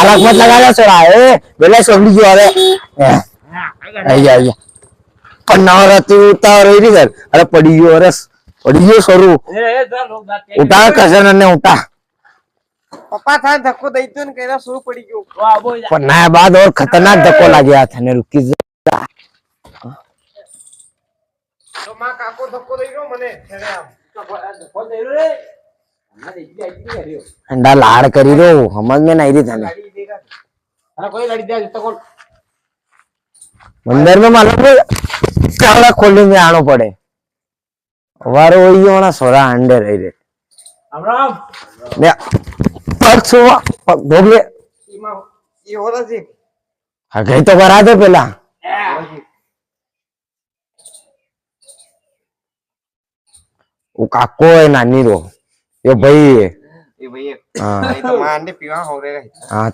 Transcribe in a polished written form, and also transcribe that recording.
चालाक मत लगा लो छोड़ा बेला सोमली जो अरे पण नवरात्री उतावर रही सर अरे पड़ी गयो अरे पड़ी गयो सोरू उठा कसर ने उठा પપ્પા થાય ધક્કો દઈ દો ને કઈરા શું પડી ગયો પણ ના बाद और खतरनाक धक्को लाग्या था ने रुकी તો માં કાકો ધક્કો દઈ ગયો મને છેડે આમ ધક્કો દઈ રહ્યો રે अंडा लाड़ करी रो समझ में नहीं रही थाने अरे कोई गाड़ी दे तो कौन मंदिर में मालूम है कावड़ा खोलने में आनो पड़े वारो वही होना सोरा अंडे रही रे राम ने पग सुवा पग भोगले ये हो रहा जी हाँ गई तो करा दे पहला वो काको है नानी रो ये भाई है ये भैया तो मां अंडे पीवा हो रहे हाँ